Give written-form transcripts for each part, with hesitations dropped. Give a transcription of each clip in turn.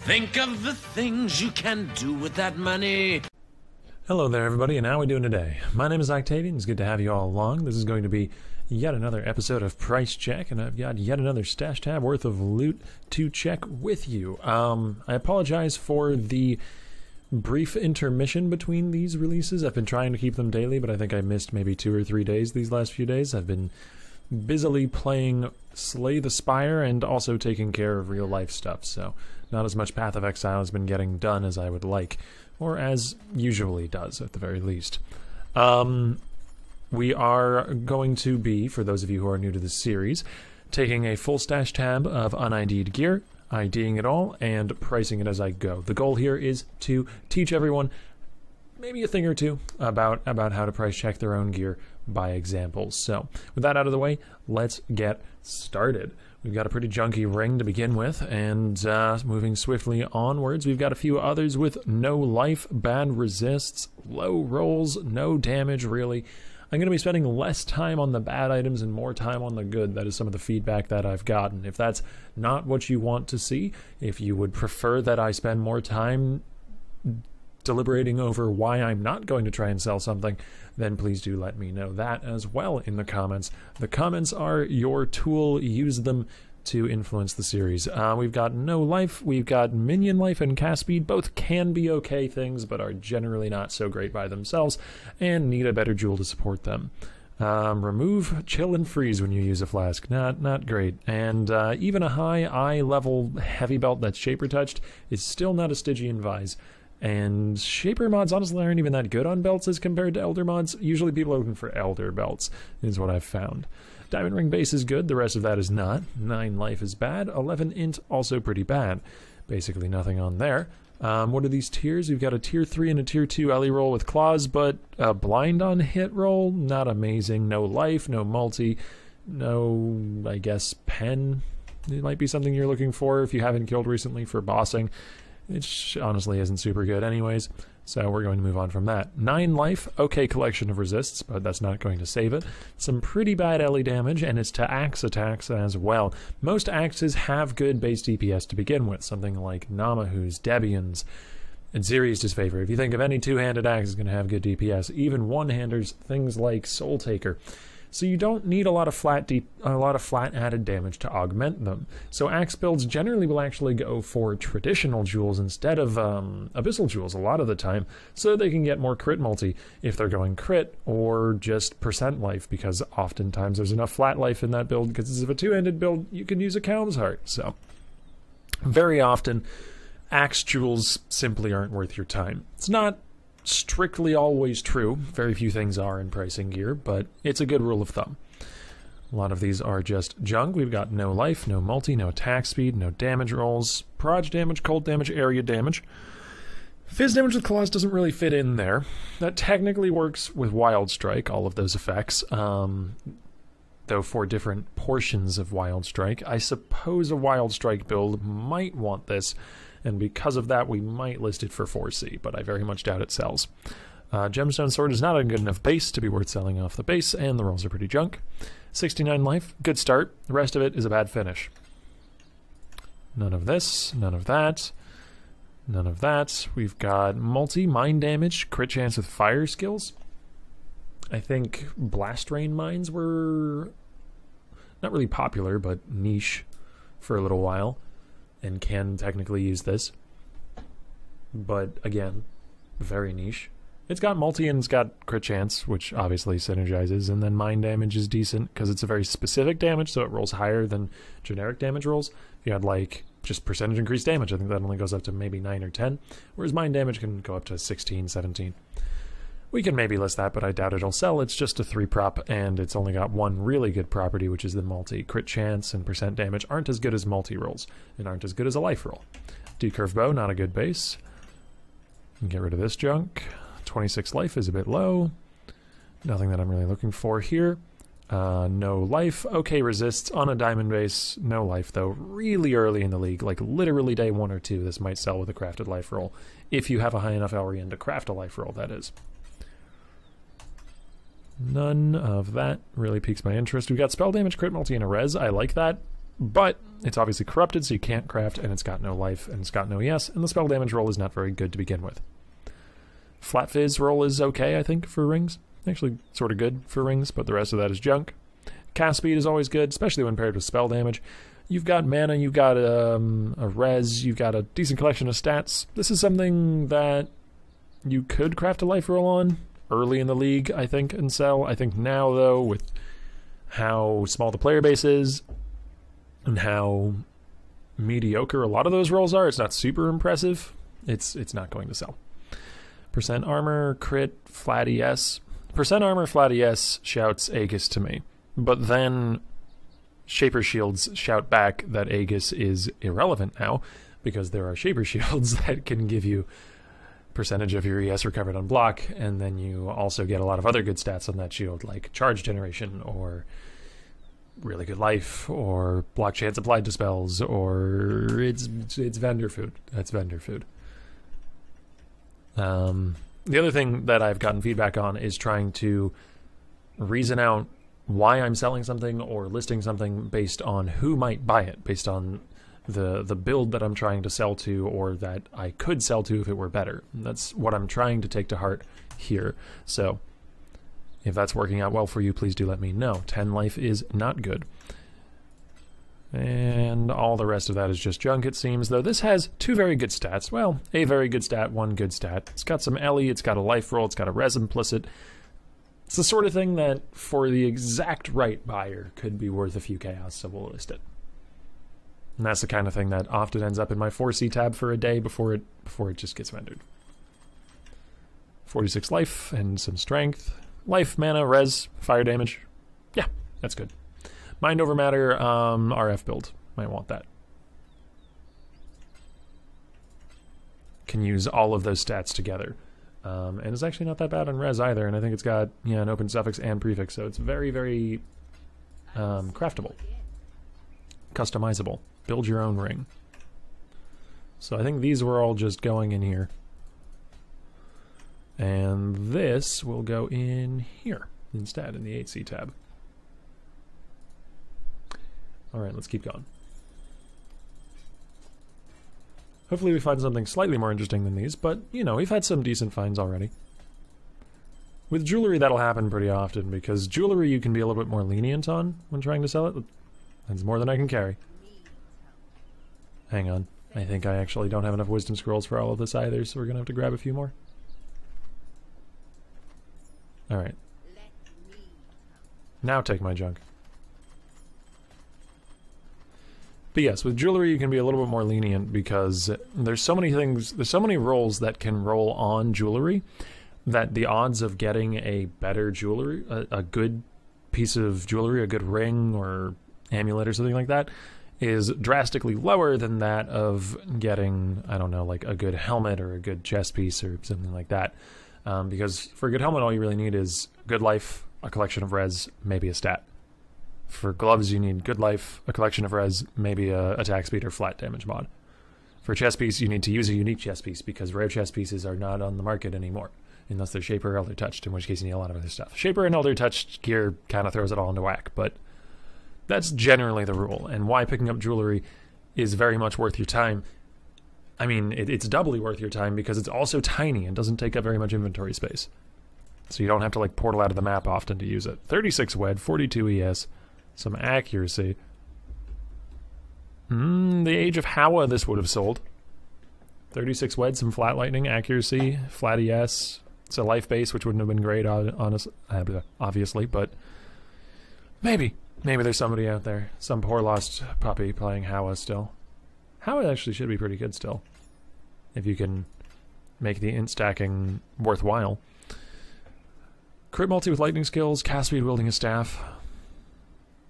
Think of the things you can do with that money. Hello there, everybody, and how are we doing today? My name is Octavian. It's good to have you all along. This is going to be yet another episode of Price Check, and I've got yet another stash tab worth of loot to check with you. I apologize for the brief intermission between these releases. I've been trying to keep them daily, but I think I missed maybe 2 or 3 days these last few days. I've been busily playing Slay the Spire and also taking care of real life stuff, so not as much Path of Exile has been getting done as I would like, or as usually does at the very least. We are going to be, for those of you who are new to this series, taking a full stash tab of un-ID'd gear, IDing it all, and pricing it as I go. The goal here is to teach everyone maybe a thing or two about how to price check their own gear by examples. So with that out of the way, let's get started. We've got a pretty junky ring to begin with, and moving swiftly onwards, we've got a few others with no life, bad resists, low rolls, no damage really. I'm going to be spending less time on the bad items and more time on the good. That is some of the feedback that I've gotten. If that's not what you want to see, if you would prefer that I spend more time deliberating over why I'm not going to try and sell something, then please do let me know that as well in the comments. The comments are your tool. Use them to influence the series. We've got no life, we've got minion life and cast speed. Both can be okay things, but are generally not so great by themselves and need a better jewel to support them. Remove chill and freeze when you use a flask. Not great. And even a high eye level heavy belt that's shaper touched is still not a Stygian vise. And shaper mods honestly aren't even that good on belts as compared to elder mods. Usually people are looking for elder belts, is what I've found. Diamond ring base is good, the rest of that is not. 9 life is bad, 11 int also pretty bad. Basically nothing on there. What are these tiers? We've got a tier 3 and a tier 2 Ellie roll with claws, but a blind on hit roll, not amazing. No life, no multi, no, I guess, pen. It might be something you're looking for if you haven't killed recently for bossing. It honestly isn't super good anyways, so we're going to move on from that. 9 life, okay collection of resists, but that's not going to save it. Some pretty bad Ellie damage, and it's to axe attacks as well. Most axes have good base DPS to begin with, something like Namahu's, Debian's, and Ziri's his favorite. If you think of any two-handed axe is going to have good DPS, even one-handers, things like Soul Taker. So you don't need a lot of flat added damage to augment them. So axe builds generally will actually go for traditional jewels instead of abyssal jewels a lot of the time, so they can get more crit multi if they're going crit or just percent life, because oftentimes there's enough flat life in that build, because if a two-handed build you can use a Calm's Heart. So very often axe jewels simply aren't worth your time. It's not strictly always true. Very few things are in pricing gear, but it's a good rule of thumb. A lot of these are just junk. We've got no life, no multi, no attack speed, no damage rolls, proj damage, cold damage, area damage. Fizz damage with claws doesn't really fit in there. That technically works with Wild Strike, all of those effects, though for different portions of Wild Strike. I suppose a Wild Strike build might want this, and because of that we might list it for 4C, but I very much doubt it sells. Gemstone Sword is not a good enough base to be worth selling off the base, and the rolls are pretty junk. 69 life, good start. The rest of it is a bad finish. None of this, none of that, none of that. We've got multi, mind damage, crit chance with fire skills. I think Blast Rain mines were not really popular, but niche for a little while, and can technically use this, but again, very niche. It's got multi and it's got crit chance, which obviously synergizes, and then mind damage is decent because it's a very specific damage, so it rolls higher than generic damage rolls. If you had like just percentage increased damage, I think that only goes up to maybe 9 or 10, whereas mind damage can go up to 16, 17. We can maybe list that, but I doubt it'll sell. It's just a 3 prop, and it's only got one really good property, which is the multi. Crit chance and percent damage aren't as good as multi rolls, and aren't as good as a life roll. Decurve bow, not a good base. Get rid of this junk. 26 life is a bit low. Nothing that I'm really looking for here. No life. Okay, resists on a diamond base. No life, though. Really early in the league, like literally day 1 or 2, this might sell with a crafted life roll. If you have a high enough LRN to craft a life roll, that is. None of that really piques my interest. We've got spell damage, crit multi, and a res. I like that, but it's obviously corrupted, so you can't craft, and it's got no life, and it's got no ES, and the spell damage roll is not very good to begin with. Flat Fizz roll is okay, I think, for rings. Actually, sort of good for rings, but the rest of that is junk. Cast speed is always good, especially when paired with spell damage. You've got mana, you've got a res, you've got a decent collection of stats. This is something that you could craft a life roll on early in the league, I think, and sell. I think now, though, with how small the player base is and how mediocre a lot of those rolls are, it's not super impressive. It's not going to sell. Percent armor, crit, flat ES. Percent armor, flat ES shouts Aegis to me. But then Shaper Shields shout back that Aegis is irrelevant now, because there are Shaper Shields that can give you percentage of your ES recovered on block, and then you also get a lot of other good stats on that shield, like charge generation, or really good life, or block chance applied to spells, or it's vendor food. That's vendor food. The other thing that I've gotten feedback on is trying to reason out why I'm selling something or listing something based on who might buy it, based on the build that I'm trying to sell to, or that I could sell to if it were better. And that's what I'm trying to take to heart here. So if that's working out well for you, please do let me know. 10 life is not good. And all the rest of that is just junk, it seems, though this has 2 very good stats. Well, a very good stat, 1 good stat. It's got some Ellie, it's got a life roll, it's got a res implicit. It's the sort of thing that, for the exact right buyer, could be worth a few chaos, so we'll list it. And that's the kind of thing that often ends up in my 4C tab for a day before it just gets rendered. 46 life and some strength. Life, mana, res, fire damage. Yeah, that's good. Mind over matter, RF build. Might want that. Can use all of those stats together. And it's actually not that bad on res either, and I think it's got an open suffix and prefix, so it's very, very craftable. Customizable. Build your own ring. So I think these were all just going in here. And this will go in here instead, in the 8C tab. Alright, let's keep going. Hopefully we find something slightly more interesting than these, but, we've had some decent finds already. With jewelry, that'll happen pretty often, because jewelry you can be a little bit more lenient on when trying to sell it. That's more than I can carry. Hang on. I think I actually don't have enough wisdom scrolls for all of this either, so we're going to have to grab a few more. Alright. Now take my junk. But yes, with jewelry you can be a little bit more lenient because there's so many things, there's so many rolls that can roll on jewelry that the odds of getting a better jewelry, a good piece of jewelry, a good ring or amulet or something like that, is drastically lower than that of getting, I don't know, like a good helmet or a good chest piece or something like that. Because for a good helmet all you really need is good life, a collection of res, maybe a stat. For gloves, you need good life, a collection of res, maybe a attack speed or flat damage mod. For a chest piece, you need to use a unique chest piece because rare chest pieces are not on the market anymore, unless they're Shaper or Elder Touched, in which case you need a lot of other stuff. Shaper and Elder Touched gear kind of throws it all into whack, but that's generally the rule, and why picking up jewelry is very much worth your time. I mean, it's doubly worth your time because it's also tiny and doesn't take up very much inventory space. So you don't have to like portal out of the map often to use it. 36 WED, 42 ES. Some accuracy. The Age of Hawa this would have sold. 36 WED, some flat lightning, accuracy, flat ES. It's a life base, which wouldn't have been great, obviously, but maybe. Maybe there's somebody out there. Some poor lost puppy playing Hawa still. Hawa actually should be pretty good still, if you can make the int stacking worthwhile. Crit multi with lightning skills, cast speed wielding a staff.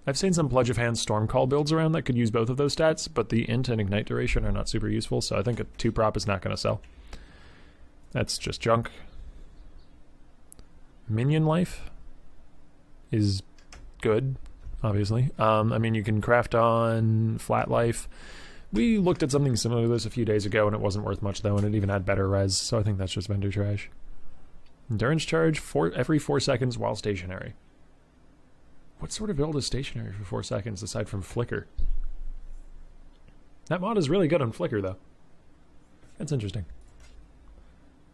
I've seen some Pledge of Hands Stormcall builds around that could use both of those stats, but the int and ignite duration are not super useful, so I think a 2-prop is not going to sell. That's just junk. Minion life is good, obviously. I mean, you can craft on flat life. We looked at something similar to this a few days ago, and it wasn't worth much, though, and it even had better res, so I think that's just vendor trash. Endurance charge every 4 seconds while stationary. What sort of build is stationary for 4 seconds aside from flicker? That mod is really good on Flicker, though. That's interesting.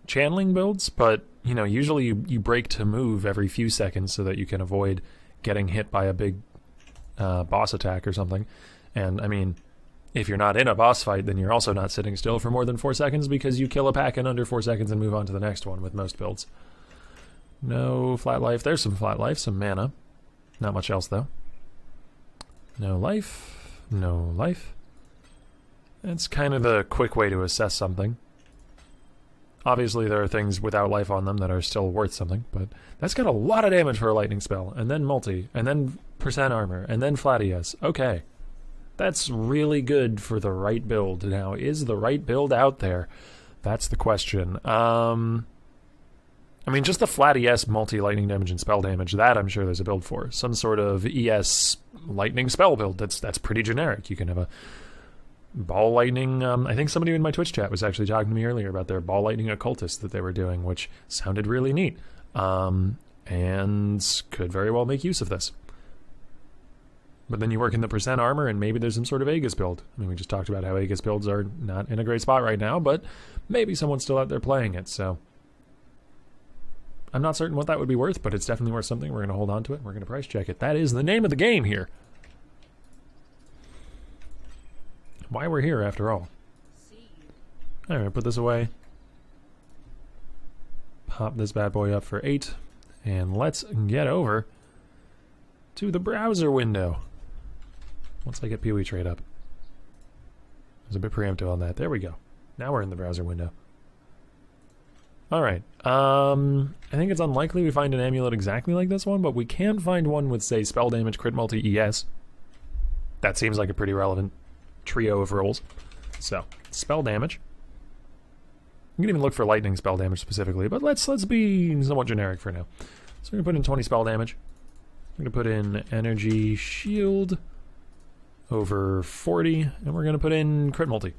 Channeling builds, but, you know, usually you break to move every few seconds so that you can avoid getting hit by a big boss attack or something. And, I mean, if you're not in a boss fight, then you're also not sitting still for more than 4 seconds because you kill a pack in under 4 seconds and move on to the next one with most builds. No flat life. There's some flat life, some mana. Not much else, though. No life. No life. That's kind of the quick way to assess something. Obviously, there are things without life on them that are still worth something, but that's got a lot of damage for a lightning spell, and then multi, and then percent armor, and then flat ES. Okay. That's really good for the right build. Now, is the right build out there? That's the question. I mean, just the flat ES multi-lightning damage and spell damage, that I'm sure there's a build for. Some sort of ES lightning spell build. That's pretty generic. You can have a ball lightning. I think somebody in my Twitch chat was actually talking to me earlier about their ball lightning occultist that they were doing, which sounded really neat. And could very well make use of this. But then you work in the percent armor, and maybe there's some sort of Aegis build. I mean, we just talked about how Aegis builds are not in a great spot right now, but maybe someone's still out there playing it, so I'm not certain what that would be worth, but it's definitely worth something. We're going to hold on to it. We're going to price check it. That is the name of the game here. Why we're here, after all. I'm going to put this away. Pop this bad boy up for 8. And let's get over to the browser window. Once I get Pee-wee trade up. I was a bit preemptive on that. There we go. Now we're in the browser window. Alright. I think it's unlikely we find an amulet exactly like this one, but we can find one with, say, spell damage, crit multi, ES. That seems like a pretty relevant trio of rolls. So, spell damage. You can even look for lightning spell damage specifically, but let's be somewhat generic for now. So we're going to put in 20 spell damage. We're going to put in energy shield over 40, and we're going to put in crit multi.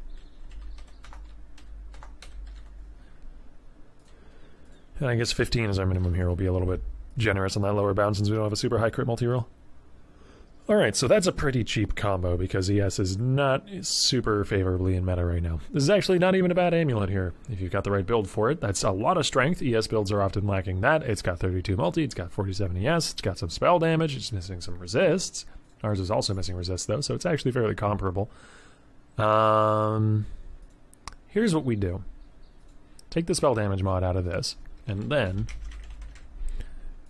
And I guess 15 is our minimum here. We'll be a little bit generous on that lower bound since we don't have a super high crit multi roll. Alright, so that's a pretty cheap combo because ES is not super favorably in meta right now. This is actually not even a bad amulet here. If you've got the right build for it, that's a lot of strength. ES builds are often lacking that. It's got 32 multi, it's got 47 ES, it's got some spell damage, it's missing some resists. Ours is also missing resist though, so it's actually fairly comparable. Here's what we do. Take the spell damage mod out of this, and then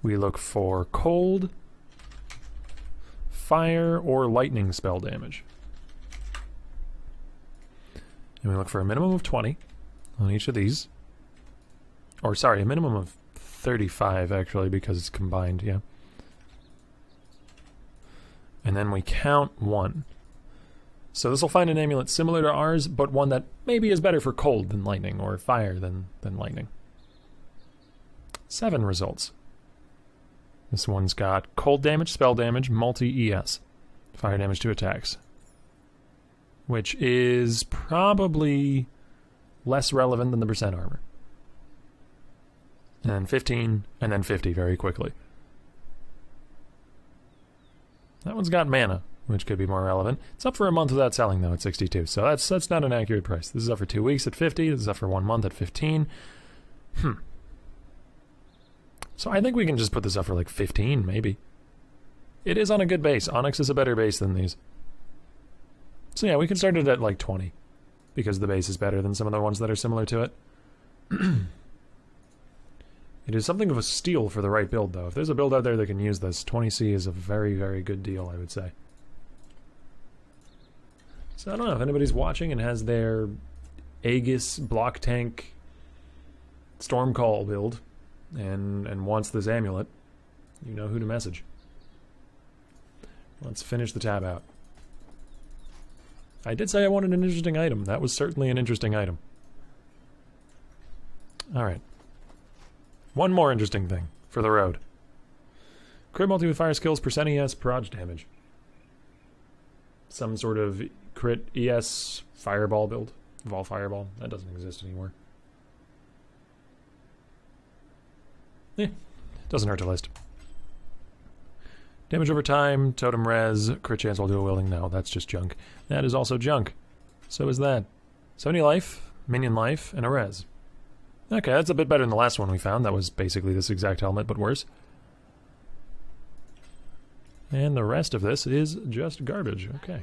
we look for cold, fire, or lightning spell damage. And we look for a minimum of 20 on each of these. Or sorry, a minimum of 35 actually, because it's combined, yeah. And then we count 1. So this will find an amulet similar to ours, but one that maybe is better for cold than lightning, or fire than lightning. 7 results. This one's got cold damage, spell damage, multi-ES. Fire damage to attacks. Which is probably less relevant than the percent armor. And then 15, and then 50 very quickly. That one's got mana, which could be more relevant. It's up for a month without selling, though, at 62. So that's not an accurate price. This is up for 2 weeks at 50. This is up for 1 month at 15. So I think we can just put this up for like 15, maybe. It is on a good base. Onyx is a better base than these. So yeah, we can start it at like 20. Because the base is better than some of the ones that are similar to it. It is something of a steal for the right build, though. If there's a build out there that can use this, 20C is a very, very good deal, I would say. So I don't know if anybody's watching and has their Aegis block tank Stormcall build and wants this amulet, you know who to message. Let's finish the tab out. I did say I wanted an interesting item. That was certainly an interesting item. Alright. One more interesting thing for the road. Crit multi with fire skills, percent ES, proj damage. Some sort of crit ES fireball build. Vol fireball. That doesn't exist anymore. Doesn't hurt to list. Damage over time, totem res, crit chance while dual wielding. No, that's just junk. That is also junk. So is that. 70 life, minion life, and a res. Okay, that's a bit better than the last one we found. That was basically this exact helmet, but worse. And the rest of this is just garbage. Okay.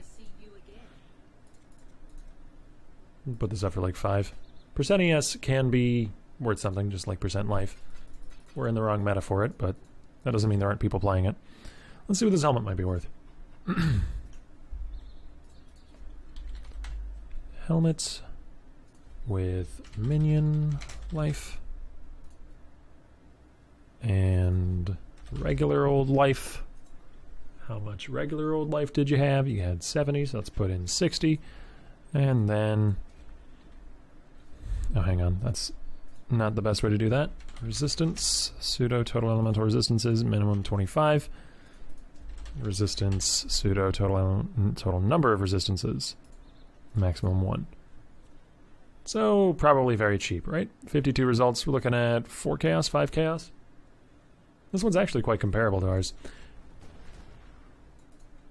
Put this up for like 5. Percent ES can be worth something, just like percent life. We're in the wrong meta for it, but that doesn't mean there aren't people playing it. Let's see what this helmet might be worth. Helmets with minion life and regular old life. How much regular old life did you have? You had 70, so let's put in 60. And then... oh, hang on. That's not the best way to do that. Resistance, pseudo total elemental resistances, minimum 25. Resistance, pseudo total number of resistances, maximum 1. So probably very cheap, right? 52 results. We're looking at 4 chaos, 5 chaos. This one's actually quite comparable to ours. I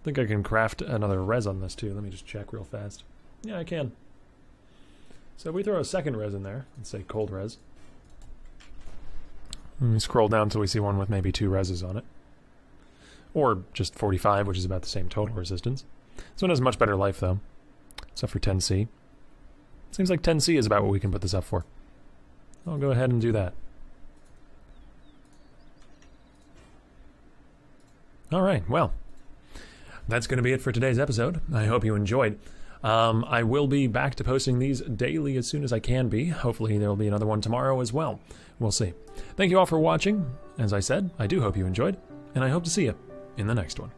think I can craft another res on this too. Let me just check real fast. Yeah, I can. So if we throw a second res in there, let's say cold res. Let me scroll down until we see one with maybe 2 reses on it. Or just 45, which is about the same total resistance. This one has much better life, though. Except for 10C. Seems like 10C is about what we can put this up for. I'll go ahead and do that. Alright, well. That's going to be it for today's episode. I hope you enjoyed. I will be back to posting these daily as soon as I can be. Hopefully there will be another one tomorrow as well. We'll see. Thank you all for watching. As I said, I do hope you enjoyed, and I hope to see you in the next one.